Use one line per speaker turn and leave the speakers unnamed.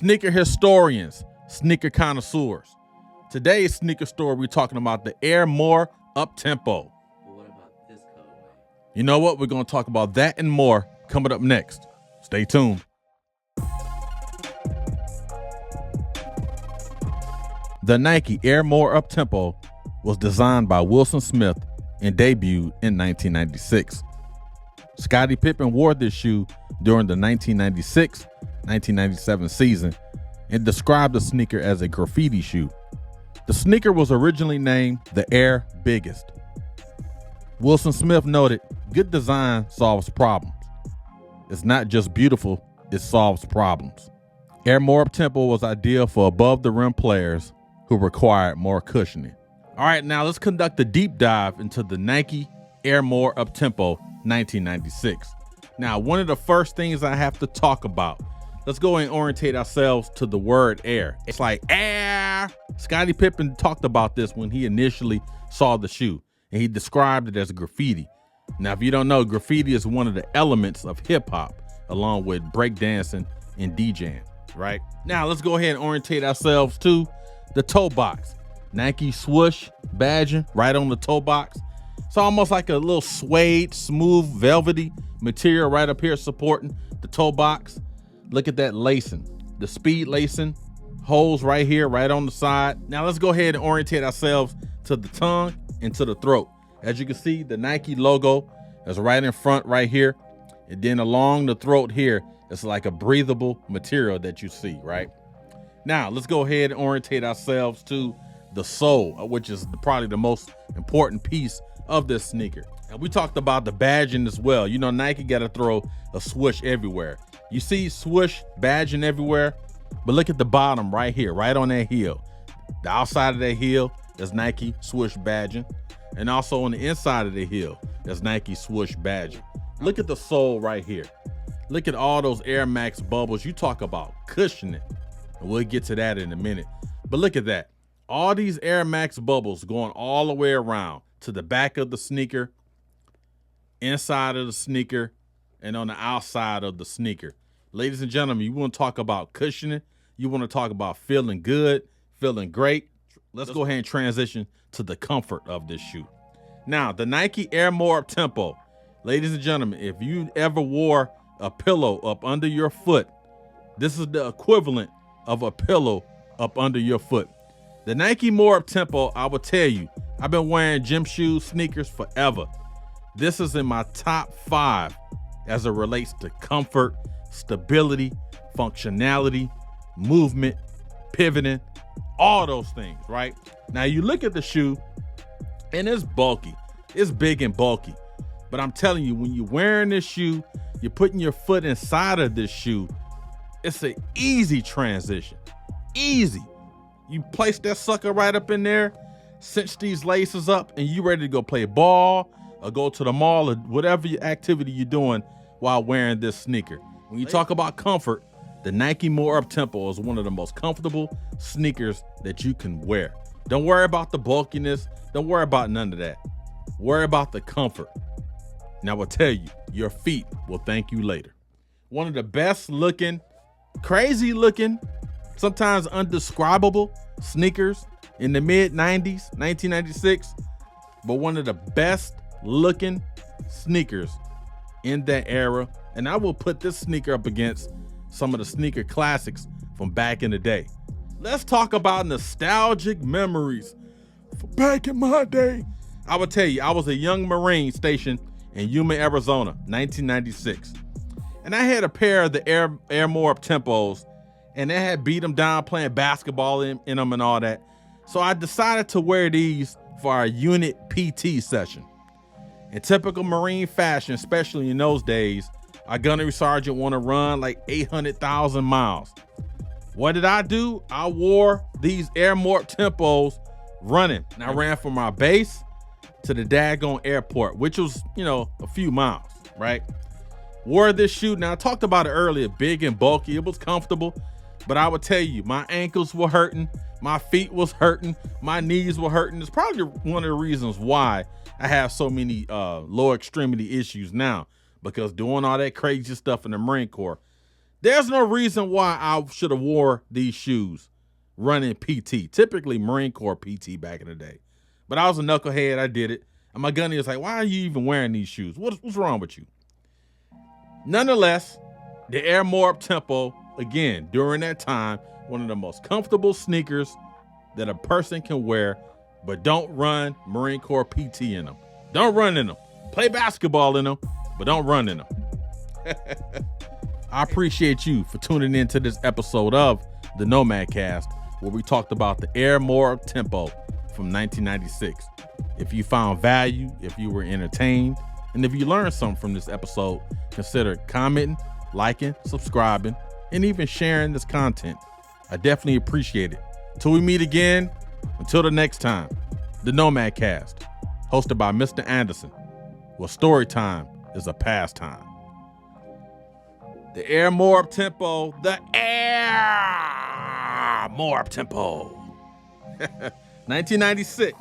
Sneaker historians, sneaker connoisseurs. Today's sneaker story, we're talking about the Air More Uptempo.
Well, what about this colorway?
You know what? We're going to talk about that and more coming up next. Stay tuned. The Nike Air More Uptempo was designed by Wilson Smith and debuted in 1996. Scottie Pippen wore this shoe during the 1996-1997 season and described the sneaker as a graffiti shoe. The sneaker was originally named the Air Biggest. Wilson Smith noted, "Good design solves problems. It's not just beautiful, it solves problems." Air More Uptempo was ideal for above the rim players who required more cushioning. All right, now let's conduct a deep dive into the Nike Air More Uptempo 1996. Now, one of the first things I have to talk about, let's go and orientate ourselves to the word air. It's like air. Scottie Pippen talked about this when he initially saw the shoe, and he described it as graffiti. Now, if you don't know, graffiti is one of the elements of hip hop, along with breakdancing and DJing, right? Now, let's go ahead and orientate ourselves to the toe box. Nike swoosh badging right on the toe box. It's almost like a little suede, smooth, velvety material right up here supporting the toe box. Look at that lacing, the speed lacing, holes right here, right on the side. Now let's go ahead and orientate ourselves to the tongue and to the throat. As you can see, the Nike logo is right in front right here. And then along the throat here, it's like a breathable material that you see, right? Now let's go ahead and orientate ourselves to the sole, which is probably the most important piece of this sneaker. And we talked about the badging as well. You know, Nike got to throw a swoosh everywhere. You see swoosh badging everywhere, but look at the bottom right here, right on that heel. The outside of that heel is Nike swoosh badging, and also on the inside of the heel is Nike swoosh badging. Look at the sole right here. Look at all those Air Max bubbles. You talk about cushioning, and we'll get to that in a minute. But look at that. All these Air Max bubbles going all the way around to the back of the sneaker, inside of the sneaker, and on the outside of the sneaker. Ladies and gentlemen, you want to talk about cushioning, you want to talk about feeling good, feeling great. Let's go ahead and transition to the comfort of this shoe. Now, the Nike Air More Uptempo. Ladies and gentlemen, if you ever wore a pillow up under your foot, this is the equivalent of a pillow up under your foot. The Nike More Uptempo, I will tell you, I've been wearing gym shoes, sneakers forever. This is in my top 5 as it relates to comfort, stability, functionality, movement, pivoting, all those things, right? Now you look at the shoe and it's bulky. It's big and bulky. But I'm telling you, when you're wearing this shoe, you're putting your foot inside of this shoe, it's an easy transition. Easy. You place that sucker right up in there, cinch these laces up, and you ready to go play ball or go to the mall or whatever activity you're doing while wearing this sneaker. When you talk about comfort, the Nike More Uptempo is one of the most comfortable sneakers that you can wear. Don't worry about the bulkiness. Don't worry about none of that. Worry about the comfort. Now, I will tell you, your feet will thank you later. One of the best looking, crazy looking, sometimes undescribable sneakers in the mid-90s, 1996, but one of the best looking sneakers in that era. And I will put this sneaker up against some of the sneaker classics from back in the day. Let's talk about nostalgic memories from back in my day. I will tell you, I was a young Marine stationed in Yuma, Arizona, 1996. And I had a pair of the Air More Uptempos, and they had beat them down playing basketball in them and all that. So I decided to wear these for our unit PT session. In typical Marine fashion, especially in those days, our gunnery sergeant want to run like 800,000 miles. What did I do? I wore these Air More Uptempos running. And I ran from our base to the daggone airport, which was, a few miles, right? Wore this shoe. Now, I talked about it earlier, big and bulky. It was comfortable, but I would tell you, my ankles were hurting. My feet was hurting. My knees were hurting. It's probably one of the reasons why I have so many lower extremity issues now, because doing all that crazy stuff in the Marine Corps, There's no reason why I should have wore these shoes running PT, typically Marine Corps PT back in the day. But I was a knucklehead. I did it. And my gunny was like, why are you even wearing these shoes? What's wrong with you? Nonetheless, the Air More Uptempo, again, during that time, one of the most comfortable sneakers that a person can wear, but don't run Marine Corps PT in them. Don't run in them. Play basketball in them, but don't run in them. I appreciate you for tuning in to this episode of the Nomad Cast, where we talked about the Air More Uptempo from 1996. If you found value, if you were entertained, and if you learned something from this episode, consider commenting, liking, subscribing, and even sharing this content. I definitely appreciate it. Till we meet again, until the next time, the Nomad Cast, hosted by Mr. Anderson, where story time is a pastime. The Air More Uptempo, the Air More Uptempo. 1996.